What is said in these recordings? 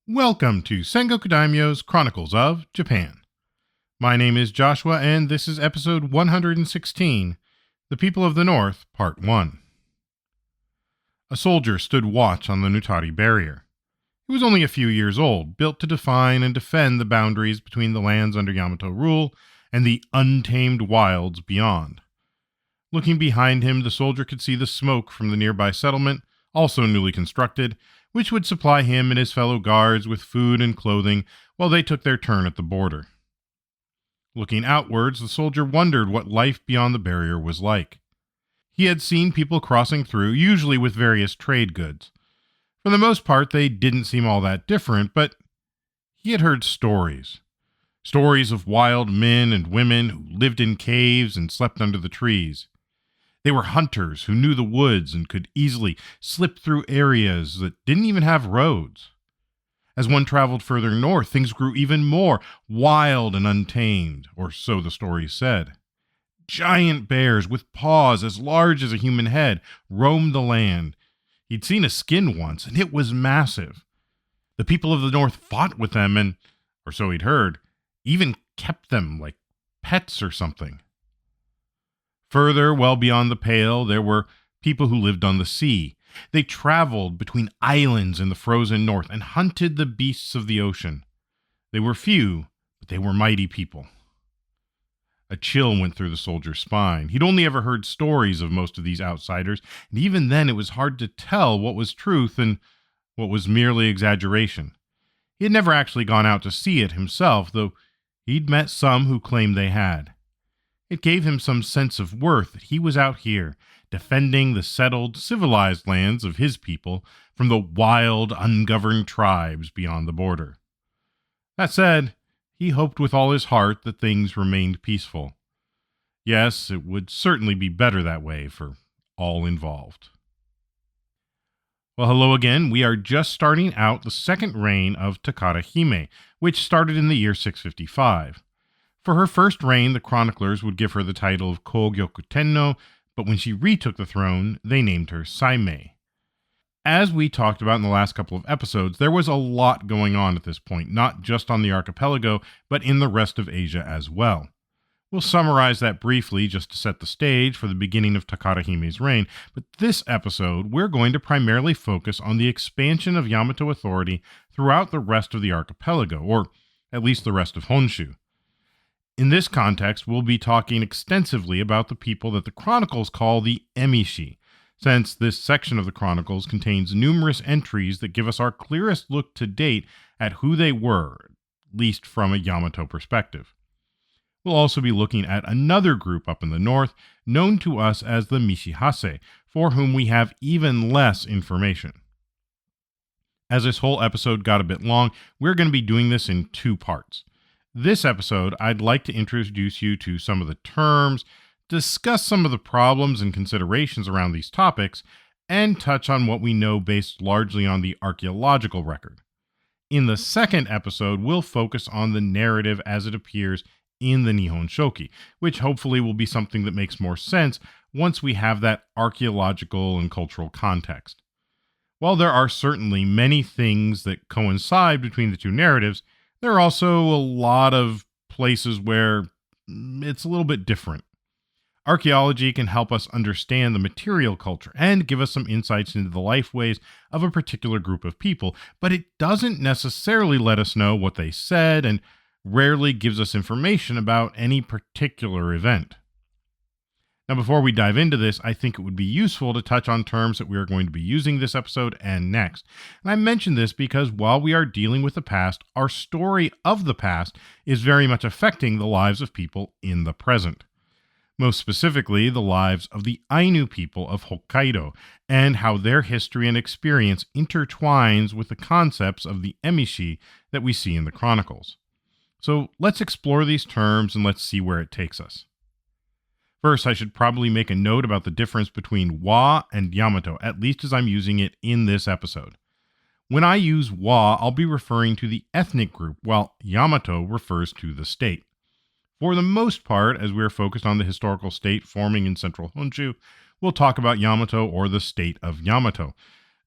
Welcome to Sengoku Daimyo's Chronicles of Japan. My name is Joshua, and this is episode 116, The People of the North, Part 1. A soldier stood watch on the Nutari Barrier. He was only a few years old, built to define and defend the boundaries between the lands under Yamato rule and the untamed wilds beyond. Looking behind him, the soldier could see the smoke from the nearby settlement, also newly constructed, which would supply him and his fellow guards with food and clothing while they took their turn at the border. Looking outwards, the soldier wondered what life beyond the barrier was like. He had seen people crossing through, usually with various trade goods. For the most part, they didn't seem all that different, but he had heard stories. Stories of wild men and women who lived in caves and slept under the trees. They were hunters who knew the woods and could easily slip through areas that didn't even have roads. As one traveled further north, things grew even more wild and untamed, or so the stories said. Giant bears with paws as large as a human head roamed the land. He'd seen a skin once, and it was massive. The people of the north fought with them and, or so he'd heard, even kept them like pets or something. Further, well beyond the pale, there were people who lived on the sea. They traveled between islands in the frozen north and hunted the beasts of the ocean. They were few, but they were mighty people. A chill went through the soldier's spine. He'd only ever heard stories of most of these outsiders, and even then it was hard to tell what was truth and what was merely exaggeration. He had never actually gone out to see it himself, though he'd met some who claimed they had. It gave him some sense of worth that he was out here, defending the settled, civilized lands of his people from the wild, ungoverned tribes beyond the border. That said, he hoped with all his heart that things remained peaceful. Yes, it would certainly be better that way for all involved. Well, hello again. We are just starting out the second reign of Takara Hime, which started in the year 655. For her first reign, the chroniclers would give her the title of Kogyoku Tenno, but when she retook the throne, they named her Saimei. As we talked about in the last couple of episodes, there was a lot going on at this point, not just on the archipelago, but in the rest of Asia as well. We'll summarize that briefly just to set the stage for the beginning of Takara Hime's reign, but this episode, we're going to primarily focus on the expansion of Yamato authority throughout the rest of the archipelago, or at least the rest of Honshu. In this context, we'll be talking extensively about the people that the Chronicles call the Emishi, since this section of the Chronicles contains numerous entries that give us our clearest look to date at who they were, at least from a Yamato perspective. We'll also be looking at another group up in the north, known to us as the Mishihase, for whom we have even less information. As this whole episode got a bit long, we're going to be doing this in two parts. This episode, I'd like to introduce you to some of the terms, discuss some of the problems and considerations around these topics, and touch on what we know based largely on the archaeological record. In the second episode, we'll focus on the narrative as it appears in the Nihon Shoki, which hopefully will be something that makes more sense once we have that archaeological and cultural context. While there are certainly many things that coincide between the two narratives, there are also a lot of places where it's a little bit different. Archaeology can help us understand the material culture and give us some insights into the lifeways of a particular group of people, but it doesn't necessarily let us know what they said and rarely gives us information about any particular event. Now, before we dive into this, I think it would be useful to touch on terms that we are going to be using this episode and next. And I mention this because while we are dealing with the past, our story of the past is very much affecting the lives of people in the present. Most specifically, the lives of the Ainu people of Hokkaido, and how their history and experience intertwines with the concepts of the Emishi that we see in the Chronicles. So let's explore these terms and let's see where it takes us. First, I should probably make a note about the difference between wa and Yamato, at least as I'm using it in this episode. When I use wa, I'll be referring to the ethnic group, while Yamato refers to the state. For the most part, as we are focused on the historical state forming in central Honshu, we'll talk about Yamato or the state of Yamato.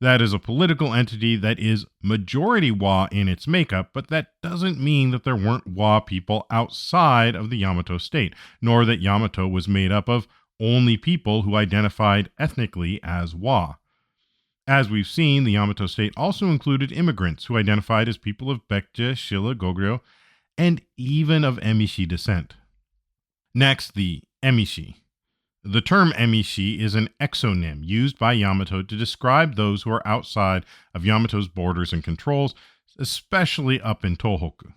That is a political entity that is majority Wa in its makeup, but that doesn't mean that there weren't Wa people outside of the Yamato state, nor that Yamato was made up of only people who identified ethnically as Wa. As we've seen, the Yamato state also included immigrants who identified as people of Baekje, Shilla, Goguryeo, and even of Emishi descent. Next, the Emishi. The term Emishi is an exonym used by Yamato to describe those who are outside of Yamato's borders and controls, especially up in Tohoku.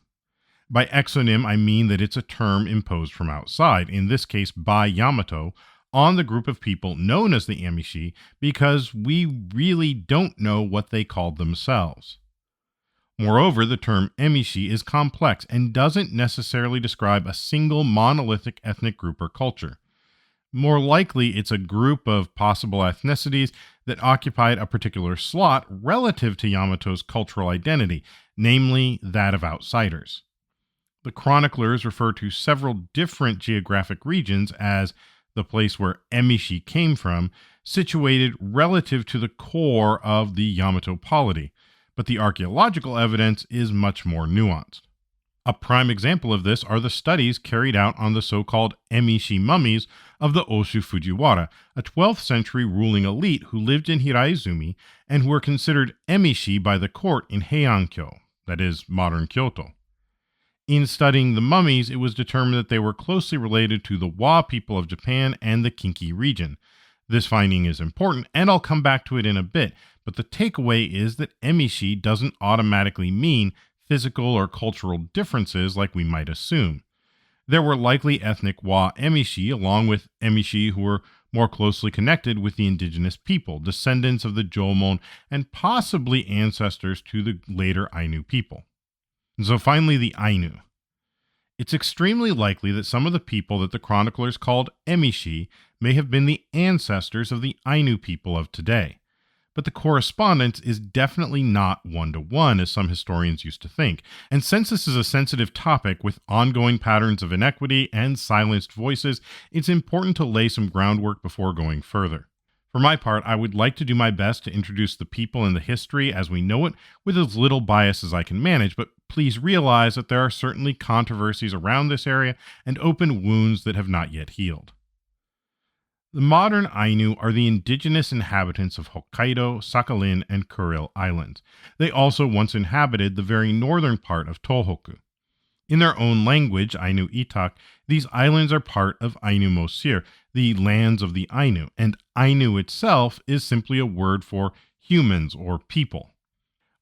By exonym, I mean that it's a term imposed from outside, in this case by Yamato, on the group of people known as the Emishi, because we really don't know what they called themselves. Moreover, the term Emishi is complex and doesn't necessarily describe a single monolithic ethnic group or culture. More likely, it's a group of possible ethnicities that occupied a particular slot relative to Yamato's cultural identity, namely that of outsiders. The chroniclers refer to several different geographic regions as the place where Emishi came from, situated relative to the core of the Yamato polity, but the archaeological evidence is much more nuanced. A prime example of this are the studies carried out on the so-called Emishi mummies of the Oshu Fujiwara, a 12th century ruling elite who lived in Hiraizumi and who were considered Emishi by the court in Heian-kyo, that is, modern Kyoto. In studying the mummies, it was determined that they were closely related to the Wa people of Japan and the Kinki region. This finding is important, and I'll come back to it in a bit, but the takeaway is that Emishi doesn't automatically mean physical or cultural differences like we might assume. There were likely ethnic Wa Emishi, along with Emishi who were more closely connected with the indigenous people, descendants of the Jomon, and possibly ancestors to the later Ainu people. And so finally, the Ainu. It's extremely likely that some of the people that the chroniclers called Emishi may have been the ancestors of the Ainu people of today. But the correspondence is definitely not one-to-one, as some historians used to think. And since this is a sensitive topic with ongoing patterns of inequity and silenced voices, it's important to lay some groundwork before going further. For my part, I would like to do my best to introduce the people and the history as we know it with as little bias as I can manage, but please realize that there are certainly controversies around this area and open wounds that have not yet healed. The modern Ainu are the indigenous inhabitants of Hokkaido, Sakhalin, and Kuril Islands. They also once inhabited the very northern part of Tohoku. In their own language, Ainu Itak, these islands are part of Ainu Mosir, the lands of the Ainu, and Ainu itself is simply a word for humans or people.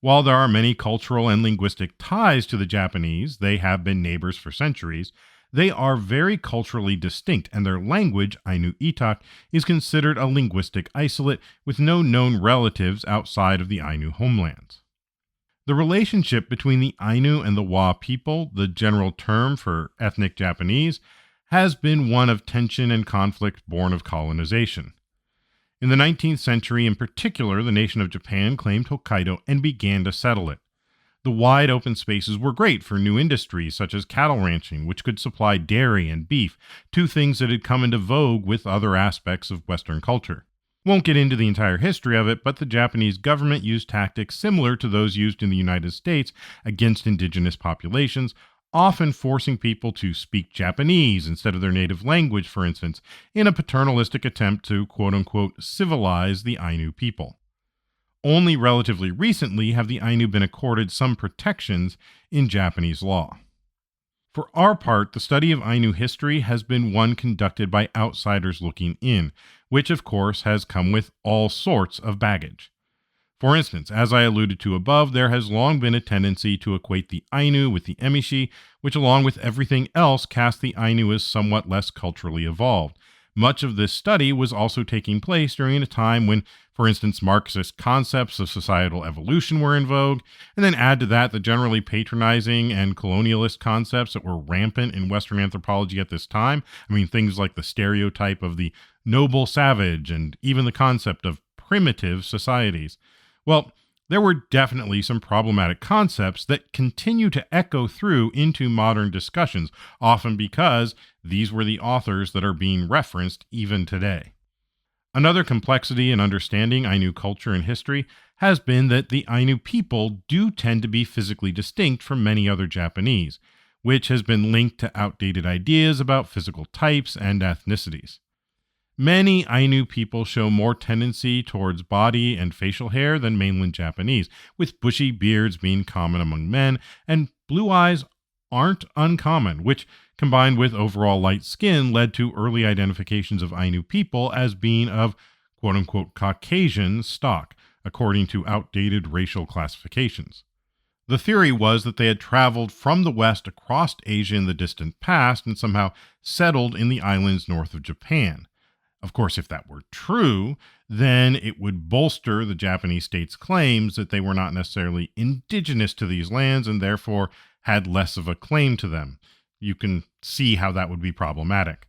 While there are many cultural and linguistic ties to the Japanese, they have been neighbors for centuries, they are very culturally distinct, and their language, Ainu Itak, is considered a linguistic isolate with no known relatives outside of the Ainu homelands. The relationship between the Ainu and the Wa people, the general term for ethnic Japanese, has been one of tension and conflict born of colonization. In the 19th century in particular, the nation of Japan claimed Hokkaido and began to settle it. The wide open spaces were great for new industries such as cattle ranching, which could supply dairy and beef, two things that had come into vogue with other aspects of Western culture. Won't get into the entire history of it, but the Japanese government used tactics similar to those used in the United States against indigenous populations, often forcing people to speak Japanese instead of their native language, for instance, in a paternalistic attempt to quote-unquote civilize the Ainu people. Only relatively recently have the Ainu been accorded some protections in Japanese law. For our part, the study of Ainu history has been one conducted by outsiders looking in, which of course has come with all sorts of baggage. For instance, as I alluded to above, there has long been a tendency to equate the Ainu with the Emishi, which along with everything else cast the Ainu as somewhat less culturally evolved. Much of this study was also taking place during a time when, for instance, Marxist concepts of societal evolution were in vogue, and then add to that the generally patronizing and colonialist concepts that were rampant in Western anthropology at this time. I mean, things like the stereotype of the noble savage and even the concept of primitive societies. Well, there were definitely some problematic concepts that continue to echo through into modern discussions, often because these were the authors that are being referenced even today. Another complexity in understanding Ainu culture and history has been that the Ainu people do tend to be physically distinct from many other Japanese, which has been linked to outdated ideas about physical types and ethnicities. Many Ainu people show more tendency towards body and facial hair than mainland Japanese, with bushy beards being common among men, and blue eyes aren't uncommon, which, combined with overall light skin, led to early identifications of Ainu people as being of quote unquote Caucasian stock, according to outdated racial classifications. The theory was that they had traveled from the west across Asia in the distant past and somehow settled in the islands north of Japan. Of course, if that were true, then it would bolster the Japanese state's claims that they were not necessarily indigenous to these lands and therefore had less of a claim to them. You can see how that would be problematic.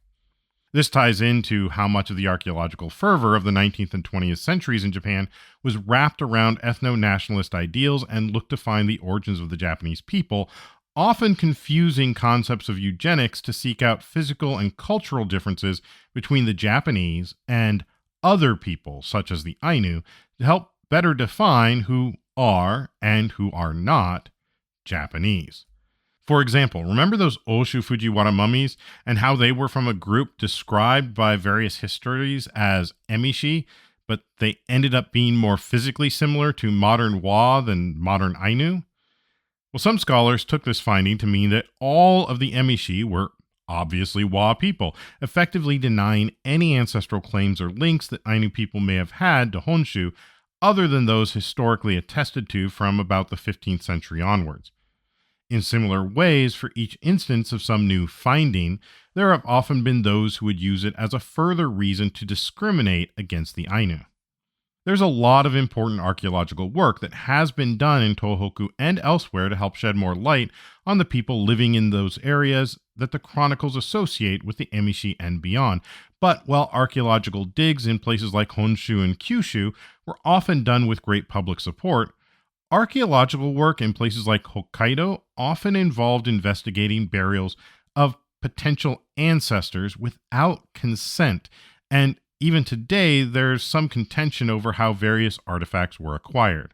This ties into how much of the archaeological fervor of the 19th and 20th centuries in Japan was wrapped around ethno-nationalist ideals and looked to find the origins of the Japanese people, often confusing concepts of eugenics to seek out physical and cultural differences between the Japanese and other people, such as the Ainu, to help better define who are and who are not Japanese. For example, remember those Oshu Fujiwara mummies and how they were from a group described by various histories as Emishi, but they ended up being more physically similar to modern Wa than modern Ainu? Well, some scholars took this finding to mean that all of the Emishi were obviously Wa people, effectively denying any ancestral claims or links that Ainu people may have had to Honshu, other than those historically attested to from about the 15th century onwards. In similar ways, for each instance of some new finding, there have often been those who would use it as a further reason to discriminate against the Ainu. There's a lot of important archaeological work that has been done in Tohoku and elsewhere to help shed more light on the people living in those areas that the Chronicles associate with the Emishi and beyond. But while archaeological digs in places like Honshu and Kyushu were often done with great public support, archaeological work in places like Hokkaido often involved investigating burials of potential ancestors without consent, and even today, there's some contention over how various artifacts were acquired.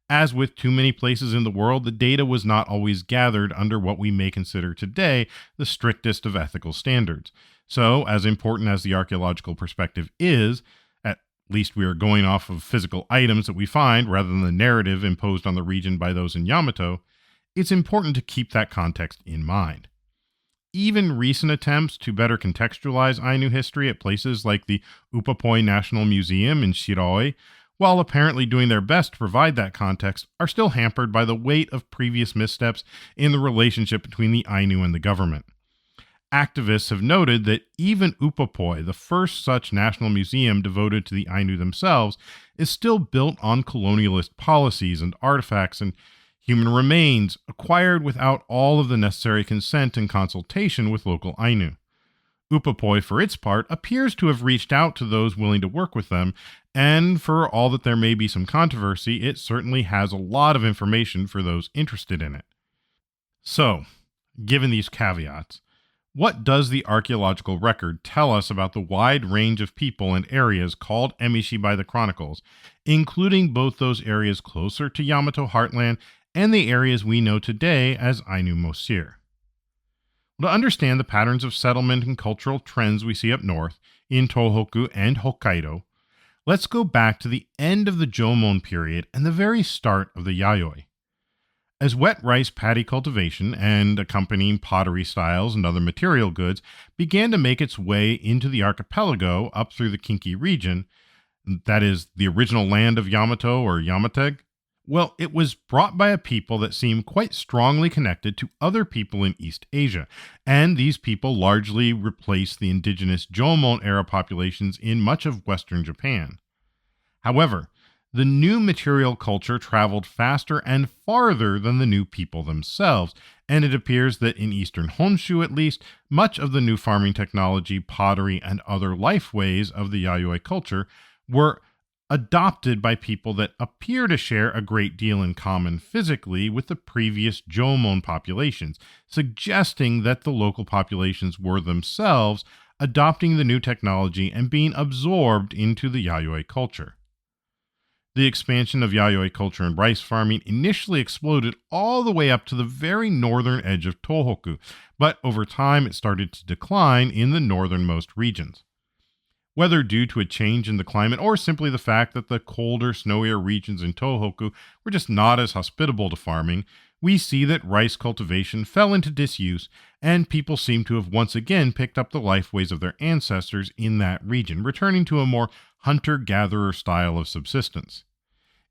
As with too many places in the world, the data was not always gathered under what we may consider today the strictest of ethical standards. So, as important as the archaeological perspective is, at least we are going off of physical items that we find rather than the narrative imposed on the region by those in Yamato, it's important to keep that context in mind. Even recent attempts to better contextualize Ainu history at places like the Upapoi National Museum in Shiroi, while apparently doing their best to provide that context, are still hampered by the weight of previous missteps in the relationship between the Ainu and the government. Activists have noted that even Upapoi, the first such national museum devoted to the Ainu themselves, is still built on colonialist policies and artifacts and human remains acquired without all of the necessary consent and consultation with local Ainu. Upapoi, for its part, appears to have reached out to those willing to work with them, and for all that there may be some controversy, it certainly has a lot of information for those interested in it. So, given these caveats, what does the archaeological record tell us about the wide range of people and areas called Emishi by the Chronicles, including both those areas closer to Yamato heartland and the areas we know today as Ainu Mosir? Well, to understand the patterns of settlement and cultural trends we see up north, in Tohoku and Hokkaido, let's go back to the end of the Jomon period and the very start of the Yayoi. As wet rice paddy cultivation and accompanying pottery styles and other material goods began to make its way into the archipelago up through the Kinki region, that is, the original land of Yamato or Yamateg, well, it was brought by a people that seemed quite strongly connected to other people in East Asia, and these people largely replaced the indigenous Jomon-era populations in much of Western Japan. However, the new material culture traveled faster and farther than the new people themselves, and it appears that in eastern Honshu at least, much of the new farming technology, pottery, and other life ways of the Yayoi culture were adopted by people that appear to share a great deal in common physically with the previous Jomon populations, suggesting that the local populations were themselves adopting the new technology and being absorbed into the Yayoi culture. The expansion of Yayoi culture and rice farming initially exploded all the way up to the very northern edge of Tohoku, but over time it started to decline in the northernmost regions. Whether due to a change in the climate or simply the fact that the colder, snowier regions in Tohoku were just not as hospitable to farming, we see that rice cultivation fell into disuse, and people seem to have once again picked up the lifeways of their ancestors in that region, returning to a more hunter-gatherer style of subsistence.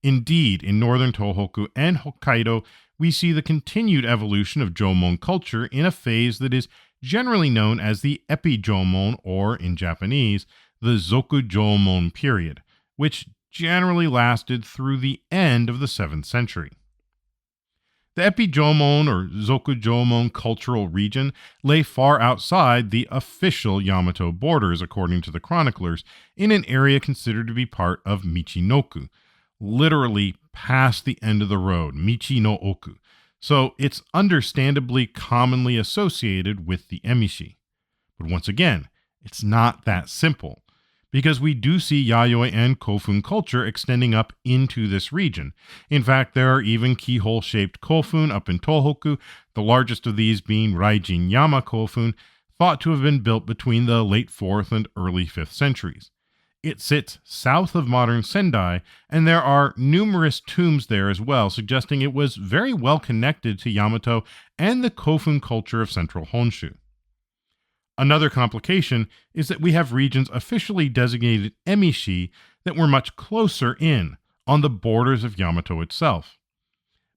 Indeed, in northern Tohoku and Hokkaido, we see the continued evolution of Jomon culture in a phase that is generally known as the Epi-Jomon, or in Japanese, the Zoku-Jomon period, which generally lasted through the end of the 7th century. The Epi-Jomon or Zoku-Jomon cultural region lay far outside the official Yamato borders, according to the chroniclers, in an area considered to be part of Michinoku, literally past the end of the road, Michi no Oku. So it's understandably commonly associated with the Emishi. But once again, it's not that simple, because we do see Yayoi and Kofun culture extending up into this region. In fact, there are even keyhole-shaped Kofun up in Tohoku, the largest of these being Raijin Yama Kofun, thought to have been built between the late 4th and early 5th centuries. It sits south of modern Sendai, and there are numerous tombs there as well, suggesting it was very well connected to Yamato and the Kofun culture of central Honshu. Another complication is that we have regions officially designated Emishi that were much closer in, on the borders of Yamato itself.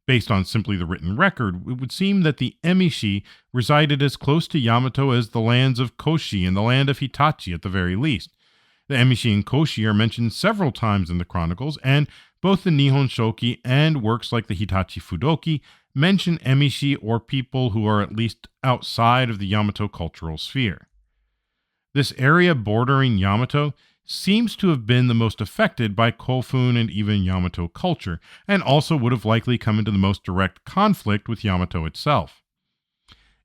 Based on simply the written record, it would seem that the Emishi resided as close to Yamato as the lands of Koshi and the land of Hitachi at the very least. The Emishi and Koshi are mentioned several times in the Chronicles, and both the Nihon Shoki and works like the Hitachi Fudoki mention Emishi or people who are at least outside of the Yamato cultural sphere. This area bordering Yamato seems to have been the most affected by Kofun and even Yamato culture, and also would have likely come into the most direct conflict with Yamato itself.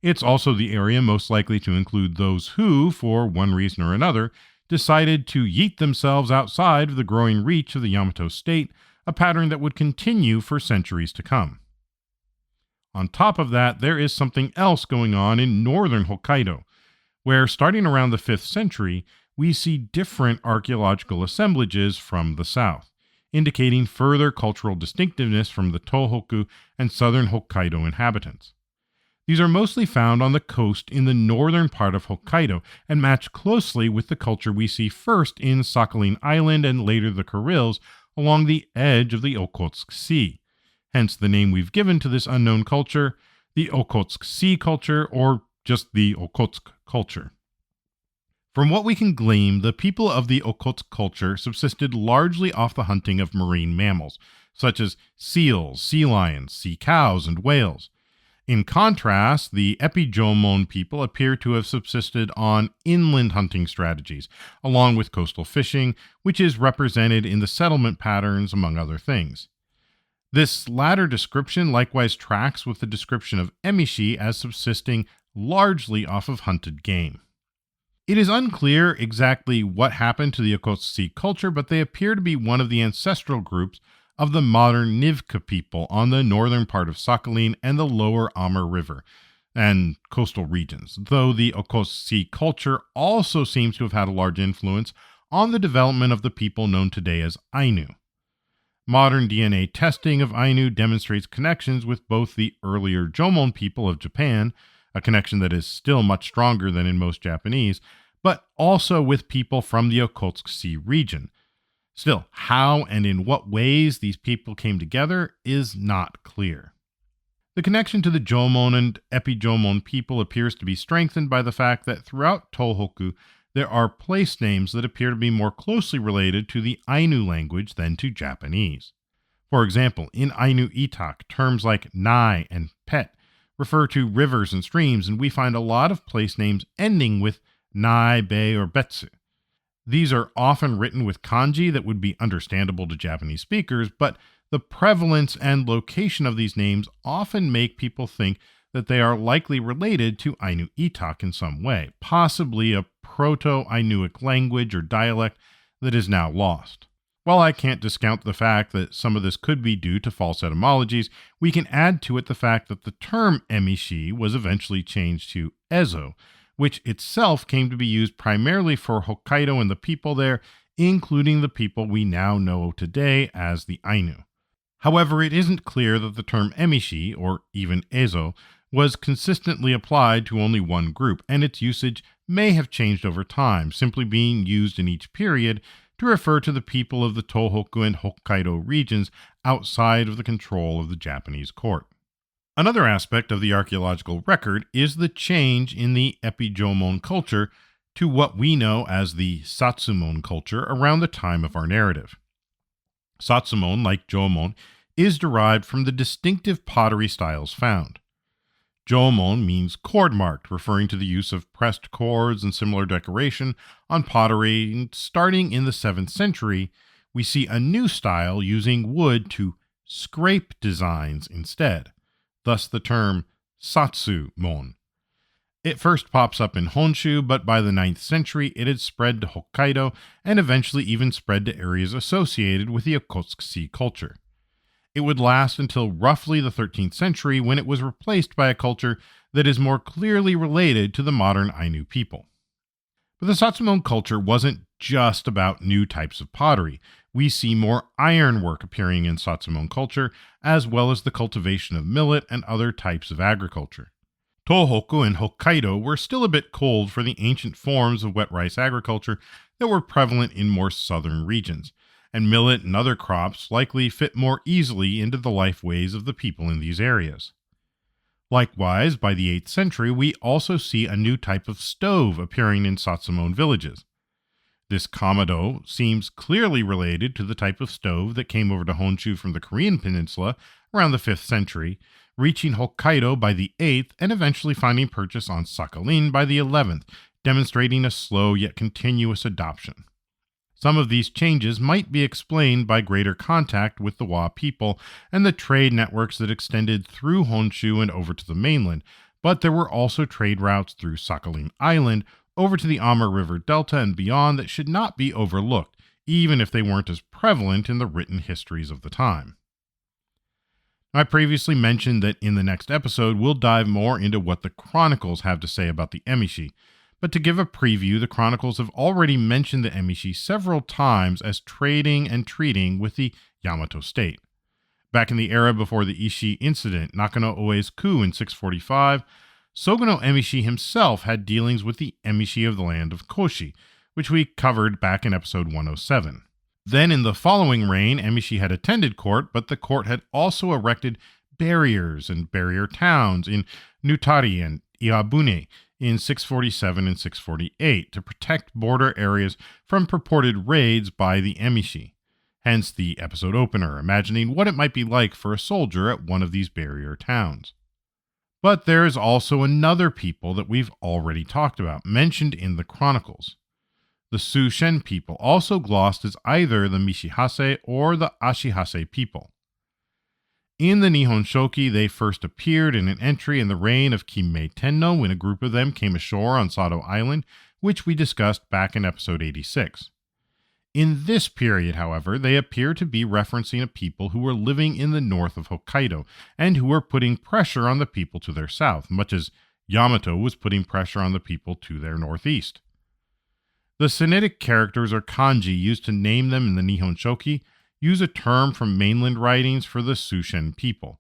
It's also the area most likely to include those who, for one reason or another, decided to yeet themselves outside of the growing reach of the Yamato state, a pattern that would continue for centuries to come. On top of that, there is something else going on in northern Hokkaido, where starting around the 5th century, we see different archaeological assemblages from the south, indicating further cultural distinctiveness from the Tohoku and southern Hokkaido inhabitants. These are mostly found on the coast in the northern part of Hokkaido and match closely with the culture we see first in Sakhalin Island and later the Kurils along the edge of the Okhotsk Sea. Hence the name we've given to this unknown culture, the Okhotsk Sea Culture, or just the Okhotsk culture. From what we can glean, the people of the Okhotsk culture subsisted largely off the hunting of marine mammals, such as seals, sea lions, sea cows, and whales. In contrast, the Epi-Jomon people appear to have subsisted on inland hunting strategies, along with coastal fishing, which is represented in the settlement patterns, among other things. This latter description likewise tracks with the description of Emishi as subsisting largely off of hunted game. It is unclear exactly what happened to the Okhotsk Sea culture, but they appear to be one of the ancestral groups of the modern Nivka people on the northern part of Sakhalin and the lower Amur River and coastal regions, though the Okhotsk Sea culture also seems to have had a large influence on the development of the people known today as Ainu. Modern DNA testing of Ainu demonstrates connections with both the earlier Jomon people of Japan, a connection that is still much stronger than in most Japanese, but also with people from the Okhotsk Sea region. Still, how and in what ways these people came together is not clear. The connection to the Jomon and Epi-Jomon people appears to be strengthened by the fact that throughout Tohoku, there are place names that appear to be more closely related to the Ainu language than to Japanese. For example, in Ainu Itak, terms like Nai and Pet refer to rivers and streams, and we find a lot of place names ending with Nai, Bei, or Betsu. These are often written with kanji that would be understandable to Japanese speakers, but the prevalence and location of these names often make people think that they are likely related to Ainu Itak in some way, possibly a Proto-Ainuic language or dialect that is now lost. While I can't discount the fact that some of this could be due to false etymologies, we can add to it the fact that the term Emishi was eventually changed to Ezo, which itself came to be used primarily for Hokkaido and the people there, including the people we now know today as the Ainu. However, it isn't clear that the term Emishi, or even Ezo, was consistently applied to only one group, and its usage may have changed over time, simply being used in each period to refer to the people of the Tohoku and Hokkaido regions outside of the control of the Japanese court. Another aspect of the archaeological record is the change in the Epi-Jomon culture to what we know as the Satsumon culture around the time of our narrative. Satsumon, like Jomon, is derived from the distinctive pottery styles found. Jomon means cord-marked, referring to the use of pressed cords and similar decoration on pottery. And starting in the 7th century, we see a new style using wood to scrape designs instead, thus the term Satsumon. It first pops up in Honshu, but by the 9th century it had spread to Hokkaido and eventually even spread to areas associated with the Okhotsk Sea Culture. It would last until roughly the 13th century, when it was replaced by a culture that is more clearly related to the modern Ainu people. But the Satsumon culture wasn't just about new types of pottery. We see more ironwork appearing in Satsumon culture, as well as the cultivation of millet and other types of agriculture. Tohoku and Hokkaido were still a bit cold for the ancient forms of wet rice agriculture that were prevalent in more southern regions, and millet and other crops likely fit more easily into the life ways of the people in these areas. Likewise, by the 8th century, we also see a new type of stove appearing in Satsumon villages. This kamado seems clearly related to the type of stove that came over to Honshu from the Korean peninsula around the 5th century, reaching Hokkaido by the 8th and eventually finding purchase on Sakhalin by the 11th, demonstrating a slow yet continuous adoption. Some of these changes might be explained by greater contact with the Wa people and the trade networks that extended through Honshu and over to the mainland, but there were also trade routes through Sakhalin Island over to the Amur River Delta and beyond that should not be overlooked, even if they weren't as prevalent in the written histories of the time. I previously mentioned that in the next episode we'll dive more into what the Chronicles have to say about the Emishi. But to give a preview, the Chronicles have already mentioned the Emishi several times as trading and treating with the Yamato state. Back in the era before the Ishii incident, Nakano Oe's coup in 645, Sogono Emishi himself had dealings with the Emishi of the land of Koshi, which we covered back in episode 107. Then in the following reign, Emishi had attended court, but the court had also erected barriers and barrier towns in Nutari and Iabune in 647 and 648 to protect border areas from purported raids by the Emishi. Hence the episode opener, imagining what it might be like for a soldier at one of these barrier towns. But there is also another people that we've already talked about, mentioned in the Chronicles. The Sushen people, also glossed as either the Mishihase or the Ashihase people. In the Nihon Shoki, they first appeared in an entry in the reign of Kinmei Tenno when a group of them came ashore on Sado Island, which we discussed back in episode 86. In this period, however, they appear to be referencing a people who were living in the north of Hokkaido and who were putting pressure on the people to their south, much as Yamato was putting pressure on the people to their northeast. The Sinitic characters or kanji used to name them in the Nihon Shoki use a term from mainland writings for the Sushen people.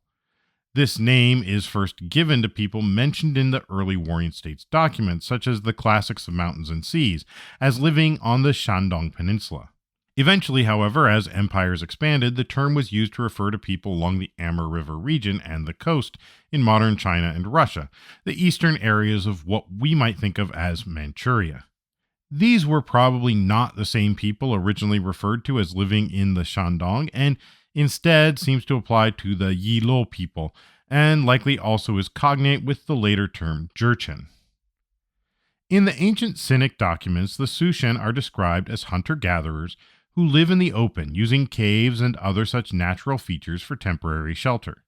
This name is first given to people mentioned in the early Warring States documents, such as the classics of Mountains and Seas, as living on the Shandong Peninsula. Eventually, however, as empires expanded, the term was used to refer to people along the Amur River region and the coast in modern China and Russia, the eastern areas of what we might think of as Manchuria. These were probably not the same people originally referred to as living in the Shandong, and instead seems to apply to the Yilo people, and likely also is cognate with the later term Jurchen. In the ancient Sinic documents, the Sushen are described as hunter-gatherers who live in the open, using caves and other such natural features for temporary shelter.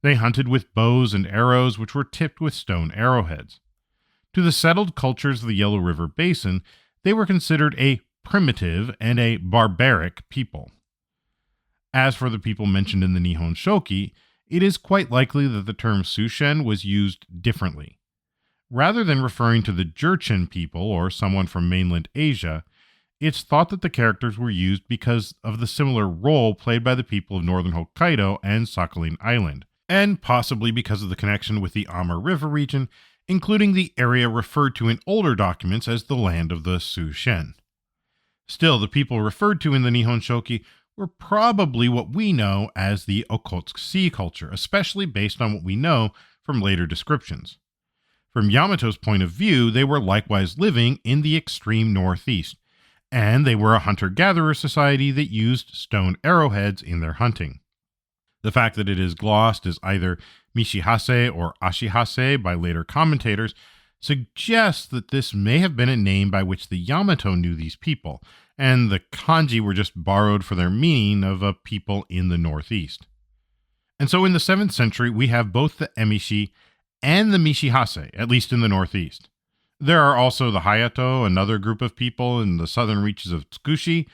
They hunted with bows and arrows which were tipped with stone arrowheads. To the settled cultures of the Yellow River Basin, they were considered a primitive and a barbaric people. As for the people mentioned in the Nihon Shoki, it is quite likely that the term Sushen was used differently. Rather than referring to the Jurchen people or someone from mainland Asia, it's thought that the characters were used because of the similar role played by the people of northern Hokkaido and Sakhalin Island, and possibly because of the connection with the Amur River region, including the area referred to in older documents as the land of the Sushen. Still, the people referred to in the Nihon Shoki were probably what we know as the Okhotsk Sea Culture, especially based on what we know from later descriptions. From Yamato's point of view, they were likewise living in the extreme northeast, and they were a hunter-gatherer society that used stone arrowheads in their hunting. The fact that it is glossed as either Mishihase or Ashihase by later commentators suggests that this may have been a name by which the Yamato knew these people, and the kanji were just borrowed for their meaning of a people in the northeast. And so in the 7th century, we have both the Emishi and the Mishihase, at least in the northeast. There are also the Hayato, another group of people in the southern reaches of Tsukushi.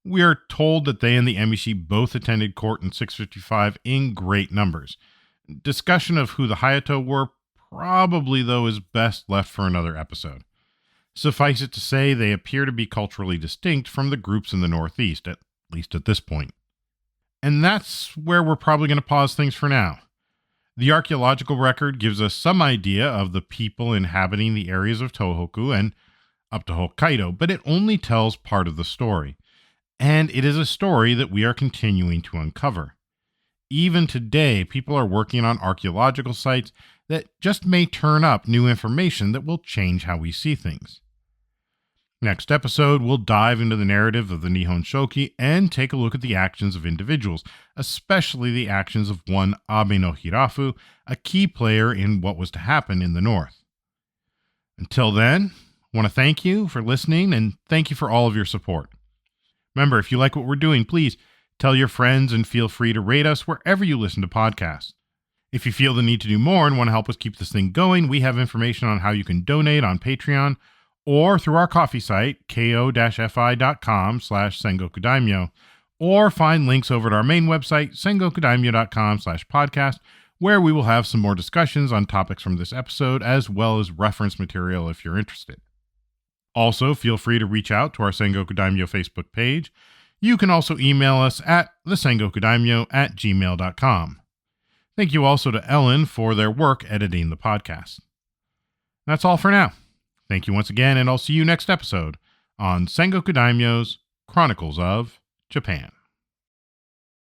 We are told that they and the Emishi both attended court in 655 in great numbers. Discussion of who the Hayato were probably, though, is best left for another episode. Suffice it to say, they appear to be culturally distinct from the groups in the northeast, at least at this point. And that's where we're probably going to pause things for now. The archaeological record gives us some idea of the people inhabiting the areas of Tohoku and up to Hokkaido, but it only tells part of the story. And it is a story that we are continuing to uncover. Even today, people are working on archaeological sites that just may turn up new information that will change how we see things. Next episode, we'll dive into the narrative of the Nihon Shoki and take a look at the actions of individuals, especially the actions of one Abe no Hirafu, a key player in what was to happen in the north. Until then, I want to thank you for listening and thank you for all of your support. Remember, if you like what we're doing, please tell your friends and feel free to rate us wherever you listen to podcasts. If you feel the need to do more and want to help us keep this thing going, we have information on how you can donate on Patreon or through our coffee site, ko-fi.com/Sengoku Daimyo, or find links over at our main website, sengokudaimyo.com/podcast, where we will have some more discussions on topics from this episode, as well as reference material if you're interested. Also, feel free to reach out to our Sengoku Daimyo Facebook page. You can also email us at thesengokudaimyo@gmail.com. Thank you also to Ellen for their work editing the podcast. That's all for now. Thank you once again, and I'll see you next episode on Sengoku Daimyo's Chronicles of Japan.